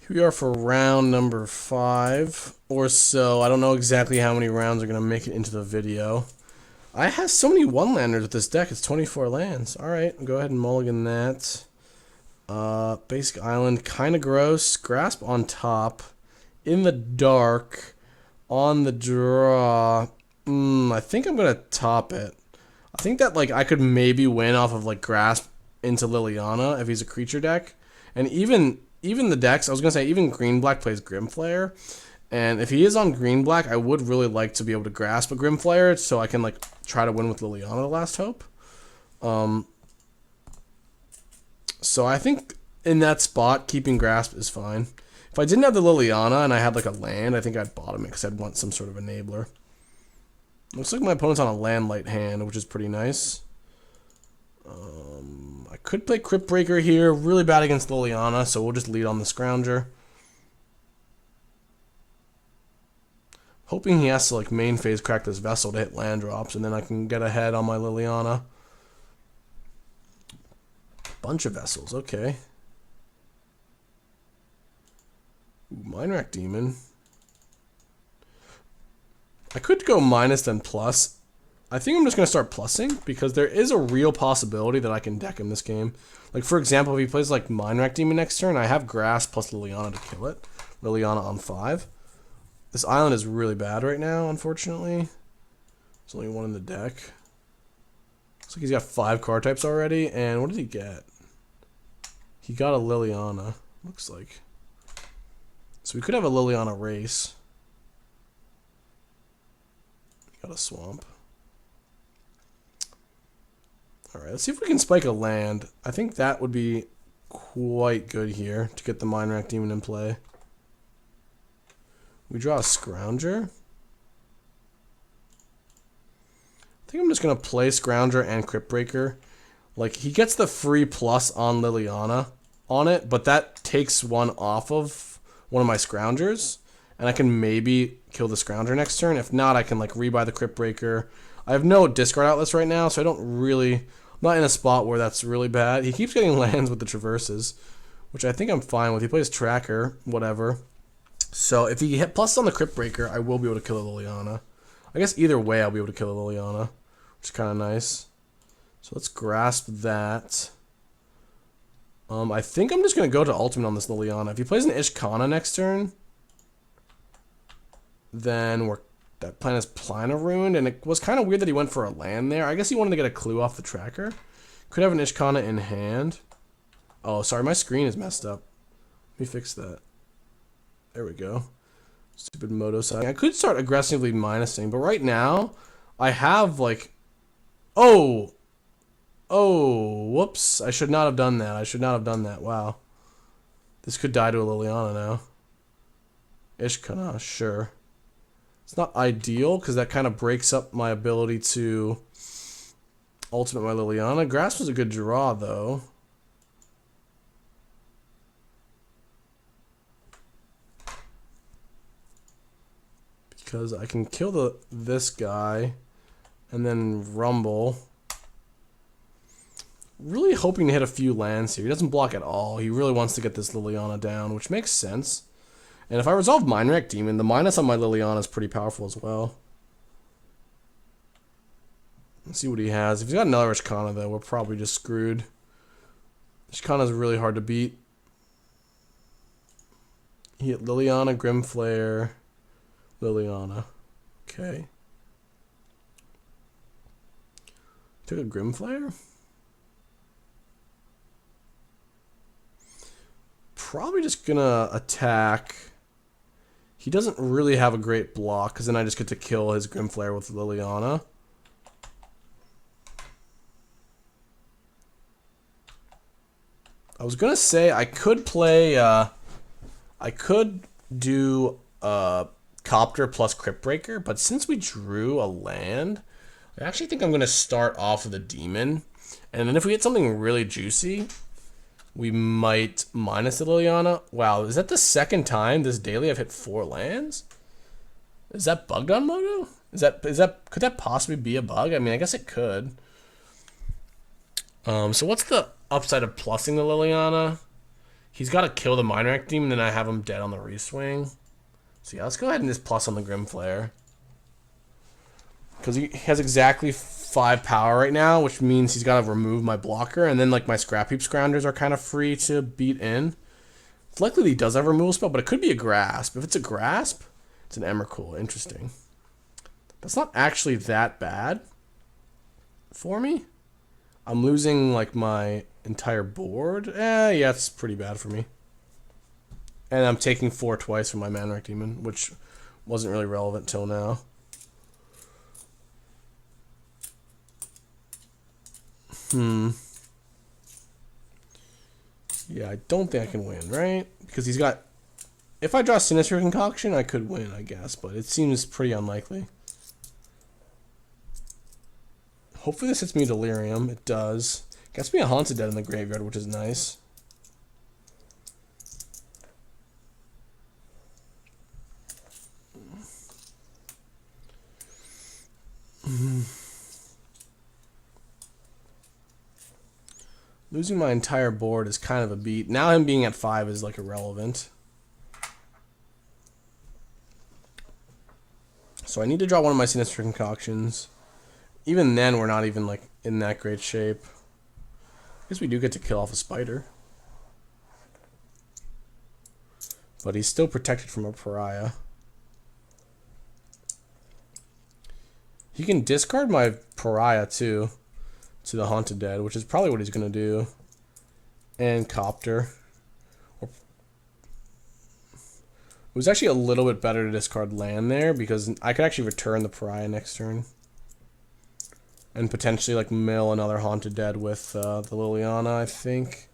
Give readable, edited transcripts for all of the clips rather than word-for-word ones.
Here we are for round number 5 or so. I don't know exactly how many rounds are going to make it into the video. I have so many one-landers with this deck. It's 24 lands. Alright, go ahead and mulligan that. Basic Island, kind of gross. Grasp on top. In the dark. On the draw. I think I'm going to top it. I think that I could maybe win off of Grasp into Liliana if he's a creature deck. And even the decks, I was going to say, even green-black plays Grimflayer. And if he is on green-black, I would really like to be able to grasp a Grimflayer so I can, try to win with Liliana the last hope. So I think in that spot, keeping grasp is fine. If I didn't have the Liliana and I had, a land, I think I'd bottom it because I'd want some sort of enabler. Looks like my opponent's on a land light hand, which is pretty nice. I could play Crypt Breaker here. Really bad against Liliana, so we'll just lead on the Scrounger. Hoping he has to main phase crack this Vessel to hit land drops, and then I can get ahead on my Liliana. Bunch of Vessels, okay. Ooh, Mind Rack Demon. I could go minus then plus. I think I'm just going to start plussing because there is a real possibility that I can deck him this game. For example, if he plays Mind Rack Demon next turn, I have Grass plus Liliana to kill it. Liliana on 5. This island is really bad right now, unfortunately. There's only one in the deck. Looks like he's got 5 card types already, and what did he get? He got a Liliana, looks like. So we could have a Liliana race. He got a Swamp. Alright, let's see if we can spike a land. I think that would be quite good here to get the Mind Rack Demon in play. We draw a Scrounger. I think I'm just going to play Scrounger and Crypt Breaker. He gets the free plus on Liliana on it, but that takes one off of one of my Scroungers. And I can maybe kill the Scrounger next turn. If not, I can rebuy the Crypt Breaker. I have no discard outlets right now, so I don't really... I'm not in a spot where that's really bad. He keeps getting lands with the Traverses, which I think I'm fine with. He plays Tracker, whatever. So if he hit plus on the Crypt Breaker, I will be able to kill a Liliana. I guess either way I'll be able to kill a Liliana, which is kind of nice. So let's grasp that. I think I'm just going to go to ultimate on this Liliana. If he plays an Ishkana next turn, then that plan is Plana ruined, and it was kind of weird that he went for a land there. I guess he wanted to get a clue off the tracker. Could have an Ishkana in hand. Oh, sorry, my screen is messed up. Let me fix that. There we go. Stupid moto side. I could start aggressively minusing, but right now, I have Oh! Oh, whoops. I should not have done that. I should not have done that. Wow. This could die to a Liliana now. Ishkana, sure. It's not ideal, because that kind of breaks up my ability to ultimate my Liliana. Grasp was a good draw, though. Because I can kill this guy, and then Rumble. Really hoping to hit a few lands here. He doesn't block at all. He really wants to get this Liliana down, which makes sense. And if I resolve Mind Rack Demon, the minus on my Liliana is pretty powerful as well. Let's see what he has. If he's got another Ishkana, though, we're probably just screwed. Ishkana is really hard to beat. He hit Liliana, Grimflayer, Liliana. Okay. Took a Grimflayer? Probably just gonna attack. He doesn't really have a great block, because then I just get to kill his Grimflayer with Liliana. I was gonna say I could play, I could do Copter plus Crypt Breaker, but since we drew a land, I actually think I'm gonna start off with a Demon, and then if we get something really juicy, we might minus the Liliana. Wow, is that the second time this daily I've hit 4 lands? Is that bugged on Moto? Could that possibly be a bug? I mean, I guess it could. So what's the upside of plussing the Liliana? He's got to kill the Mindwreck Demon, then I have him dead on the reswing. So yeah, let's go ahead and just plus on the Grim Flare. Because he has exactly 5 power right now, which means he's got to remove my blocker, and then like my Scrap Heap Scroungers are kind of free to beat in. It's likely that he does have a removal spell, but it could be a Grasp. If it's a Grasp, it's an Emrakul. Interesting. That's not actually that bad for me. I'm losing like my entire board. Yeah, it's pretty bad for me. And I'm taking 4 twice from my Mindwreck Demon, which wasn't really relevant till now. Yeah, I don't think I can win, right? Because he's got... If I draw Sinister Concoction, I could win, I guess. But it seems pretty unlikely. Hopefully this hits me Delirium. It does. Gets me a Haunted Dead in the graveyard, which is nice. Losing my entire board is kind of a beat. Now him being at 5 is like irrelevant. So I need to draw one of my Sinister Concoctions. Even then, we're not even like in that great shape. I guess we do get to kill off a spider. But he's still protected from a pariah. He can discard my pariah too to the Haunted Dead, which is probably what he's going to do. And Copter. It was actually a little bit better to discard land there because I could actually return the pariah next turn. And potentially like mill another Haunted Dead with the Liliana, I think.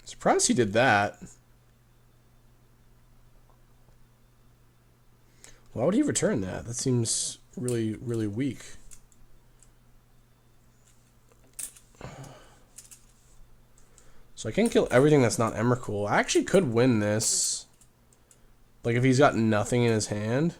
Surprised he did that. Why would he return that? That seems really, really weak. So I can kill everything that's not Emrakul. I actually could win this. Like if he's got nothing in his hand.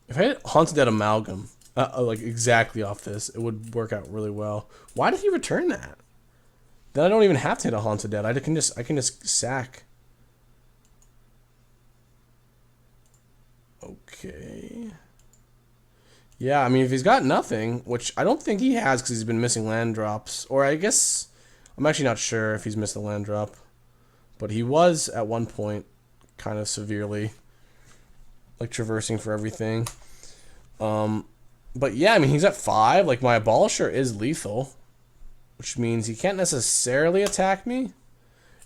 If I hit Haunted Dead Amalgam, like exactly off this, it would work out really well. Why did he return that? Then I don't even have to hit a Haunted Dead. I can just sack. Okay. Yeah, I mean, if he's got nothing, which I don't think he has because he's been missing land drops. Or I guess, I'm actually not sure if he's missed a land drop. But he was, at one point, kind of severely, like, traversing for everything. But yeah, I mean, he's at 5. Like, my Abolisher is lethal. Which means he can't necessarily attack me.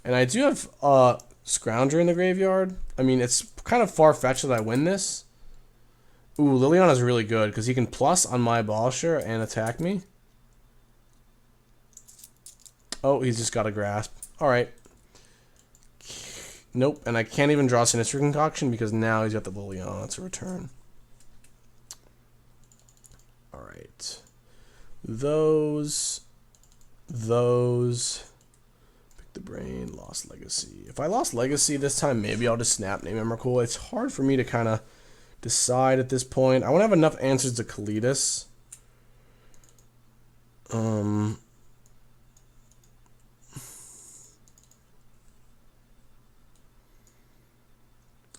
And I do have Scrounger in the graveyard. I mean, it's kind of far-fetched that I win this. Ooh, Liliana's really good because he can plus on my Abolisher and attack me. Oh, he's just got a Grasp. Alright. Nope, and I can't even draw Sinister Concoction because now he's got the Liliana to return. Alright. Those... Pick the Brain, Lost Legacy. If I lost Legacy this time, maybe I'll just snap name Emrakul. It's hard for me to kind of decide at this point. I want to have enough answers to Kaladesh. I'm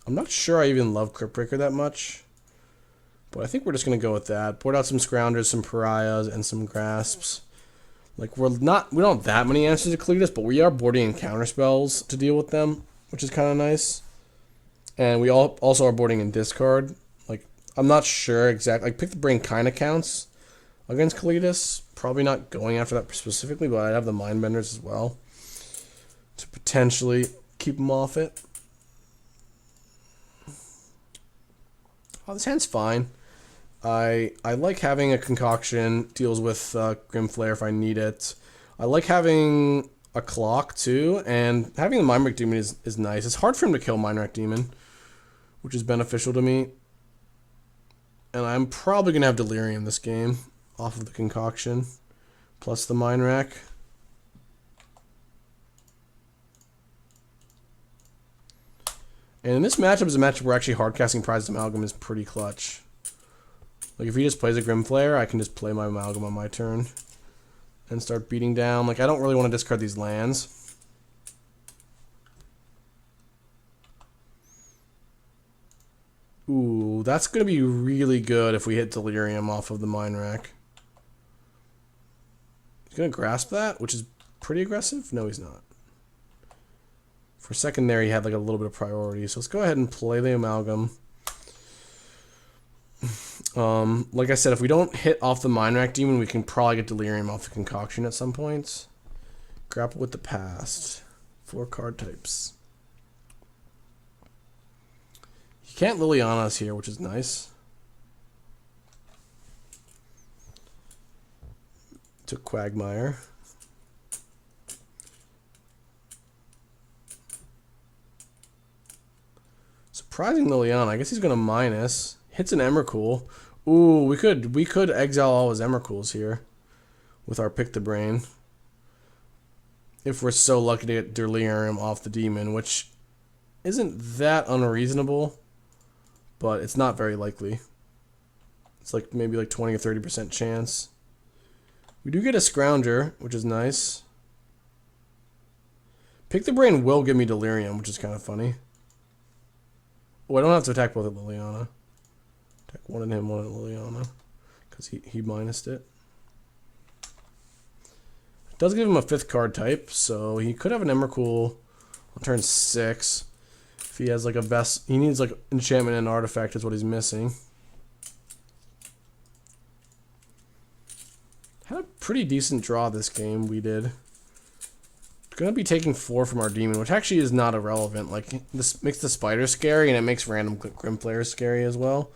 not sure I even love Cryptbreaker that much. But I think we're just going to go with that. Board out some Scroungers, some Pariahs, and some Grasps. Like, we don't have that many answers to Kaladesh, but we are boarding in counterspells to deal with them, which is kind of nice. And we also are boarding in discard. Like, I'm not sure exactly. Like, Pick the Brain kind of counts against Kaladesh. Probably not going after that specifically, but I have the Mindbenders as well to potentially keep them off it. Oh, this hand's fine. I like having a Concoction, deals with Grim Flare if I need it. I like having a Clock too, and having the Mindwreck Demon is nice. It's hard for him to kill Mindwreck Demon, which is beneficial to me. And I'm probably going to have Delirium this game off of the Concoction, plus the Mine Rack. And in this matchup is a matchup where actually hardcasting Prized Amalgam is pretty clutch. Like if he just plays a Grimflayer, I can just play my Amalgam on my turn and start beating down. Like I don't really want to discard these lands. Ooh, that's going to be really good if we hit Delirium off of the Mine Rack. He's going to grasp that, which is pretty aggressive. No, he's not. For secondary, he had like a little bit of priority. So let's go ahead and play the Amalgam. Like I said, if we don't hit off the Mine Rack Demon, we can probably get Delirium off the Concoction at some points. Grapple with the Past. 4 card types. He can't Liliana us here, which is nice. Took Quagmire. Surprising Liliana. I guess he's gonna minus. Hits an Emrakul. Ooh, we could exile all his Emrakuls here with our Pick the Brain. If we're so lucky to get Delirium off the demon, which isn't that unreasonable, but it's not very likely. It's like maybe like 20 or 30% chance. We do get a Scrounger, which is nice. Pick the Brain will give me Delirium, which is kind of funny. Oh, I don't have to attack both at Liliana. Attack one at him, one at Liliana. Because he minused it. It does give him a 5th card type, so he could have an Emrakul on turn 6. If he has like a best, he needs like enchantment and artifact is what he's missing. Had a pretty decent draw this game we did. Gonna be taking 4 from our demon, which actually is not irrelevant. Like this makes the spider scary, and it makes random Grimflayer scary as well.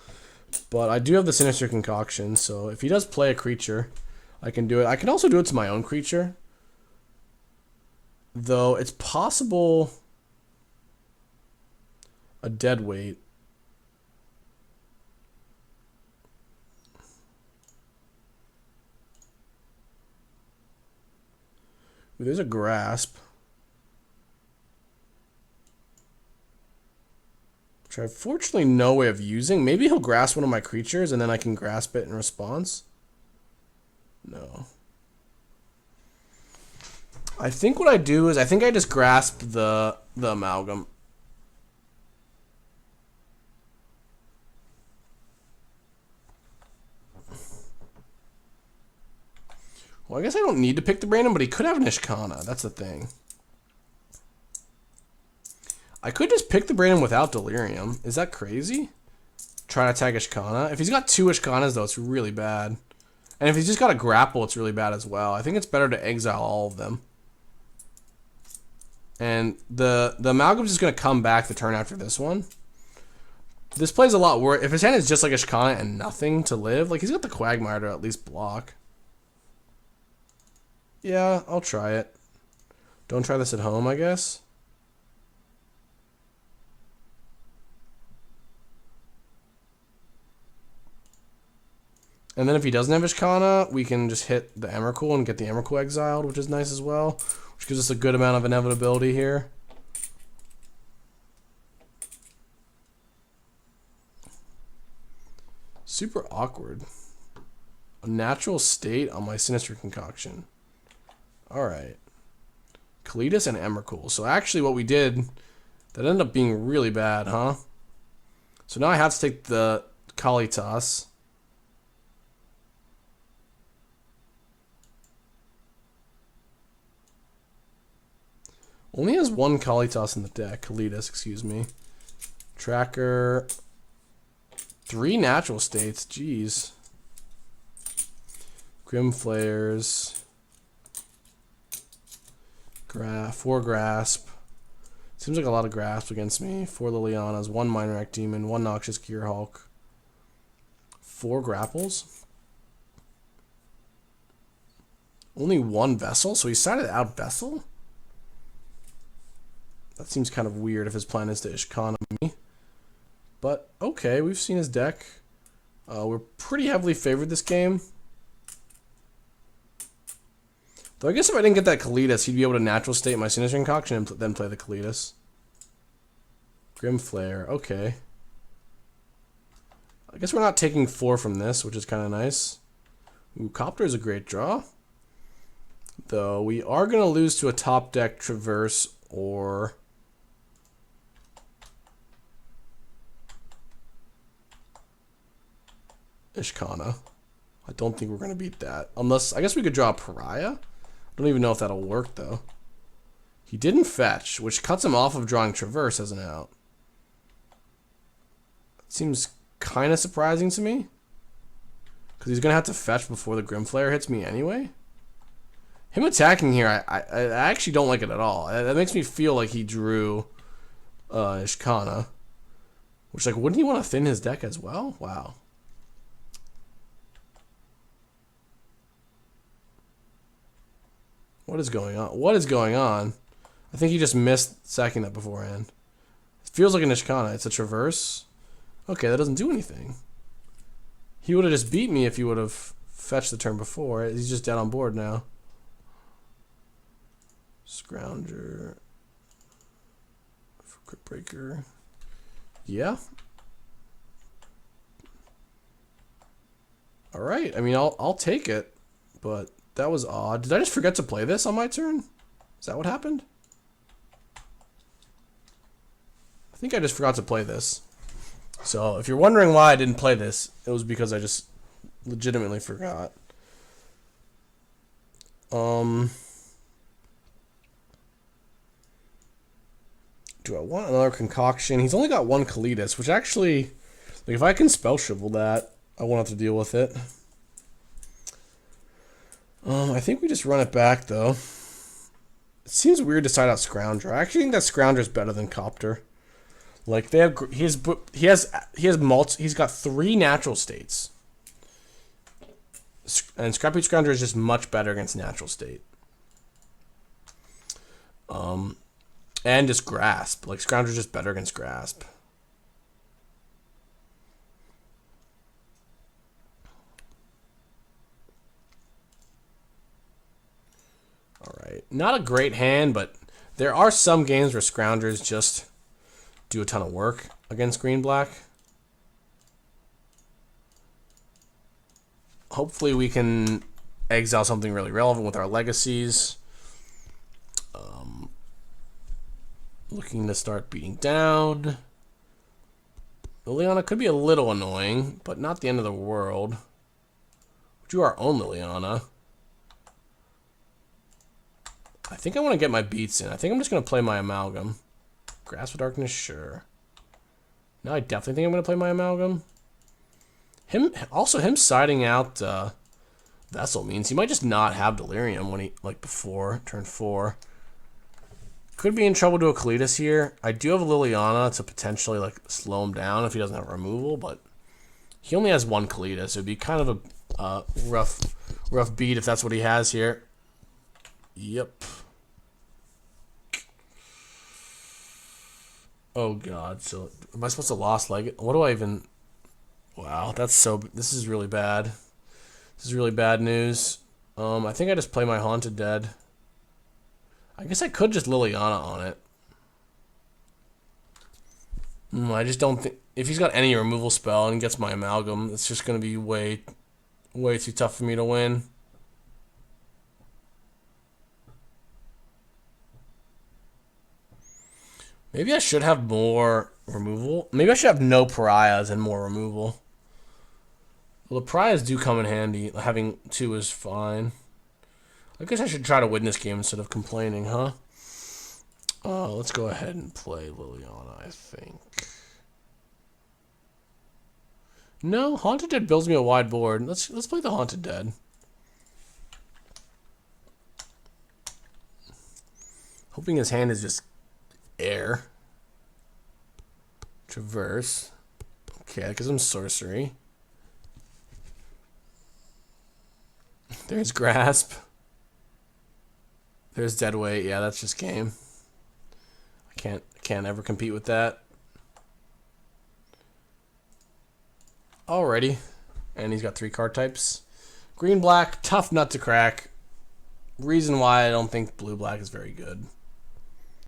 But I do have the Sinister Concoction, so if he does play a creature, I can do it. I can also do it to my own creature, though it's possible a dead weight. Ooh, there's a grasp. Which I have fortunately no way of using. Maybe he'll grasp one of my creatures and then I can grasp it in response. No. I think what I do is I think I just grasp the Amalgam. Well, I guess I don't need to pick the Brandon, but he could have an Ishkana. That's the thing. I could just pick the Brandon without Delirium. Is that crazy? Try to attack Ishkana. If he's got 2 Ishkanas, though, it's really bad. And if he's just got a grapple, it's really bad as well. I think it's better to exile all of them. And the Amalgam's just going to come back the turn after this one. This plays a lot worse. If his hand is just like Ishkana and nothing to live, like he's got the Quagmire to at least block. Yeah, I'll try it. Don't try this at home, I guess. And then if he doesn't have Ishkana, we can just hit the Emrakul and get the Emrakul exiled, which is nice as well. Which gives us a good amount of inevitability here. Super awkward. A natural state on my Sinister Concoction. Alright. Kaladesh and Emrakul. So actually what we did, that ended up being really bad, huh? So now I have to take the Kaladesh. Only has 1 Kaladesh in the deck. Kaladesh, excuse me. Tracker. 3 natural states. Jeez. Grimflayers. 4 grasp. Seems like a lot of grasp against me. 4 Lilianas, 1 Mine Rack Demon, 1 Noxious Gearhulk. 4 grapples. Only 1 Vessel, so he sided out Vessel? That seems kind of weird if his plan is to Ishkana me. But, okay, we've seen his deck. We're pretty heavily favored this game. Though I guess if I didn't get that Kaladesh, he'd be able to natural state my Sinister Concoction and then play the Kaladesh. Grim Flare, okay. I guess we're not taking 4 from this, which is kind of nice. Ooh, Copter is a great draw. Though we are going to lose to a top deck Traverse or... Ishkana. I don't think we're going to beat that. Unless, I guess we could draw a Pariah. I don't even know if that'll work, though. He didn't fetch, which cuts him off of drawing Traverse as an out. It seems kind of surprising to me. Because he's going to have to fetch before the Grim Flare hits me anyway. Him attacking here, I actually don't like it at all. That makes me feel like he drew Ishkana. Which, like, wouldn't he want to thin his deck as well? Wow. What is going on? What is going on? I think he just missed sacking that beforehand. It feels like an Ishkana. It's a Traverse. Okay, that doesn't do anything. He would have just beat me if he would have fetched the turn before. He's just dead on board now. Scrounger. Crypt Breaker. Yeah. Alright, I mean, I'll take it, but that was odd. Did I just forget to play this on my turn? Is that what happened? I think I just forgot to play this. So, if you're wondering why I didn't play this, it was because I just legitimately forgot. Do I want another Concoction? He's only got 1 Kaladesh, which actually, like, if I can Spell Shrivel that, I won't have to deal with it. I think we just run it back, though. It seems weird to side out Scrounger. I actually think that Scrounger is better than Copter. Like, they have, he's got 3 natural states. And Scrappy Scrounger is just much better against natural state. And just Grasp. Like, Scrounger's just better against Grasp. Alright. Not a great hand, but there are some games where Scroungers just do a ton of work against green-black. Hopefully we can exile something really relevant with our legacies. Looking to start beating down. Liliana could be a little annoying, but not the end of the world. We'll do our own Liliana. I think I want to get my beats in. I think I'm just going to play my Amalgam. Grasp of Darkness, sure. No, I definitely think I'm going to play my Amalgam. Him siding out Vessel means he might just not have Delirium when he, like, before turn 4. Could be in trouble to a Kaladesh here. I do have Liliana to potentially, like, slow him down if he doesn't have removal, but he only has 1 Kaladesh. It would be kind of a rough beat if that's what he has here. Yep. Oh god, so am I supposed to lost leg it? What do I even... Wow, that's so... This is really bad. This is really bad news. I think I just play my Haunted Dead. I guess I could just Liliana on it. I just don't think... If he's got any removal spell and gets my Amalgam, it's just going to be way too tough for me to win. Maybe I should have more removal. Maybe I should have no Pariahs and more removal. Well, the Pariahs do come in handy. Having 2 is fine. I guess I should try to win this game instead of complaining, huh? Let's go ahead and play Liliana, I think. No, Haunted Dead builds me a wide board. Let's play the Haunted Dead. Hoping his hand is just air. Traverse. Okay, that gives him sorcery. There's Grasp. There's Deadweight. Yeah, that's just game. I can't ever compete with that. Alrighty. and he's got 3 card types. Green-black, tough nut to crack. Reason why I don't think blue-black is very good.